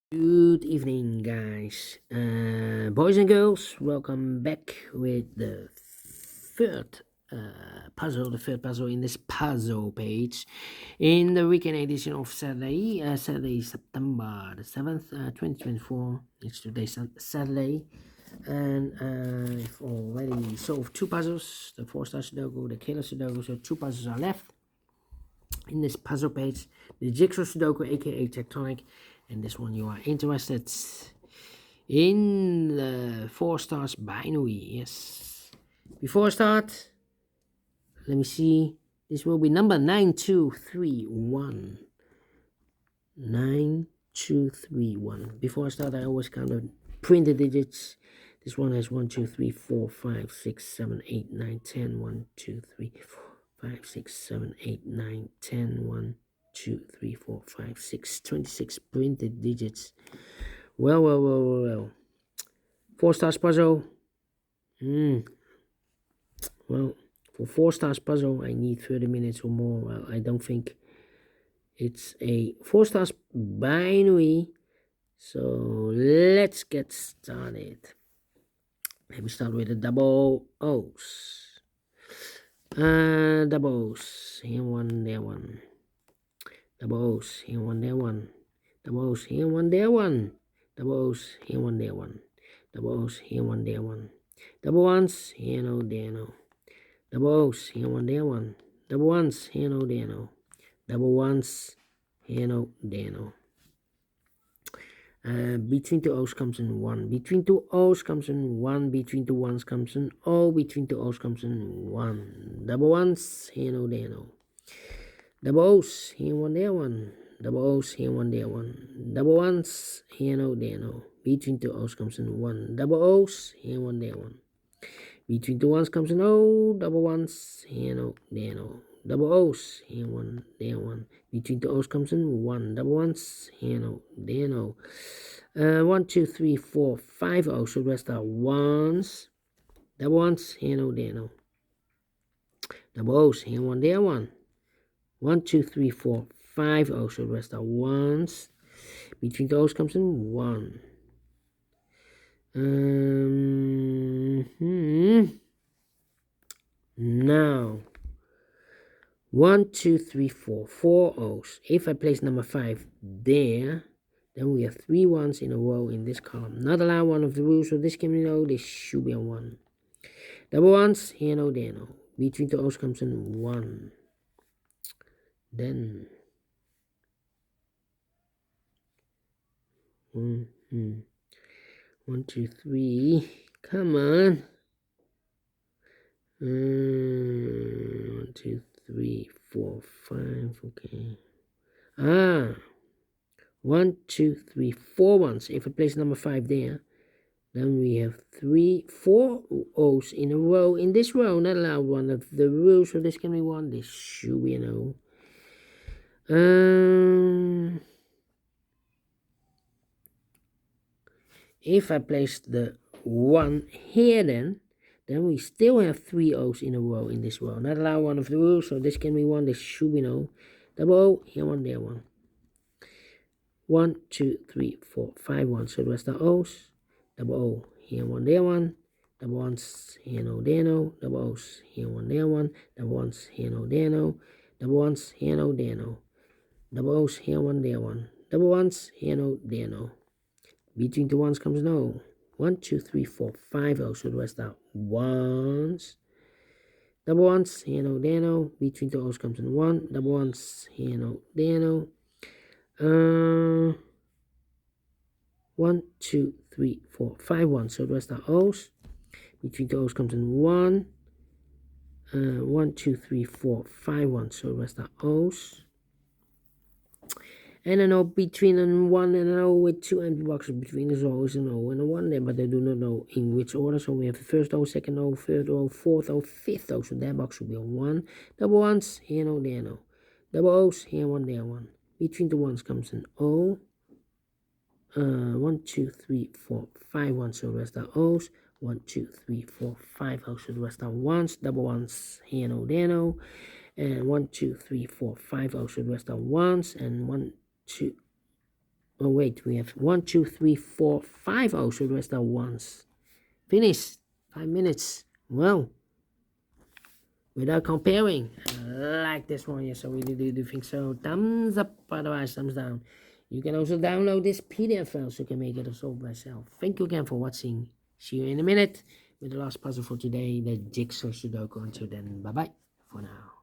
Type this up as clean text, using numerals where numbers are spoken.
Good evening, guys, boys and girls. Welcome back with the third the third puzzle in this puzzle page in the weekend edition of Saturday, September the 7th, 2024. It's today, Saturday, and I've already solved two puzzles: the 4-star Sudoku, the Killer Sudoku. So two puzzles are left in this puzzle page, the Jigsaw Sudoku, aka Tectonic, and this one you are interested in the 4 stars binary. Yes. Before I start, let me see. This will be number 9231. 9231. Before I start, I always count the printed digits. This one has 1, 2, 3, 4, 5, 6, 7, 8, 9, 10. 1, 2, 3, 4, 5, 6, 7, 8, 9, 10. 1, 2, 3, 4, 5, 6, 26 printed digits. Well. 4 stars puzzle. Well, for 4 stars puzzle, I need 30 minutes or more. Well, I don't think it's a 4 stars binary. So let's get started. Let me start with the double O's. Double O's. Here one, there one. Double O's. Here one, there one. Double O's. Here one, there one. Double O's. Here one, there one. Double O's. Here one, there one. Double ones. Here no, there no. Double O's. Here one, there one. Double ones. Here no, there no. Double ones. Here no, there no. Between two O's comes in 1. Between two O's comes in 1. Between two ones comes in O. Between two O's comes in 1. Double ones, here no, there no. Double O's, here one, there one. Double O's, here one, there one. Double ones, here no, there no. Between two O's comes in 1. Double O's, here one, there one. Between two ones comes in O. Double ones, here no, there no. Double O's, here one, there one. Between the O's comes in 1. Double ones, here no, there no. 1, 2, 3, 4, 5 O's. So the rest are ones. Double ones, here no, there no. Double O's, here one, there one. 1, 2, 3, 4, 5 O's. So the rest are ones. Between the O's comes in 1. Now 1, 2, 3, 4, 4 O's. If I place number 5 there, then we have 3 ones in a row in this column. Not allowed, one of the rules, so this can be no, this should be a 1. Double ones, here no, there no. Between the O's comes in 1. Then 1, 2, 3. Come on. 1, 2, 3, 4, 5. Okay. 1, 2, 3, 4 ones. If I place number 5 there, then we have 4 O's in a row. In this row, not allowed, one of the rules, so this can be 1. This should be an O. If I place the 1 here, then we still have 3 O's in a row in this row. Not allowed, one of the rules, so this can be 1. This should be no. Double O, here one, there one. 1, 2, 3, 4, 5 ones. So the rest are O's. Double O, here one, there one. Double ones, here no, there no. Double O's, here one, there one. Double ones, here no, there no. Double ones, here no, there no. Double O's, here one, there one. Double ones, here no, there no. Between the ones comes no. 1, 2, 3, 4, 5 O's. So the rest are ones. Double ones, here no, there no. Between the O's comes in 1. Double ones, here no, there no. 1, 2, 3, 4, 5 ones. So the rest are O's. Between the O's comes in 1. 1, 2, 3, 4, 5 ones. So the rest are O's. And an O between an 1 and an O with 2 empty boxes between is always an O and a 1 there, but I do not know in which order. So we have the first O, second O, third O, fourth O, fifth O. So that box will be a 1. Double ones, here no, there no. Double O's, here 1, there 1. Between the ones comes an O. 1, 2, 3, 4, 5 ones. So the rest are O's. 1, 2, 3, 4, 5 O's. So the rest are ones. Double ones, here no, there no. And 1, 2, 3, 4, 5 O's. So the rest are ones. And 1, 2, Oh wait, we have 1, 2, 3, 4, 5 O's, so the rest are ones. Finished. 5 minutes. Well, without comparing, I like this one. Yes, I really do think so. Thumbs up, otherwise thumbs down. You can also download this PDF file so you can make it solve myself. Thank you again for watching. See you in a minute with the last puzzle for today, the Jigsaw Sudoku. Until then, bye bye for now.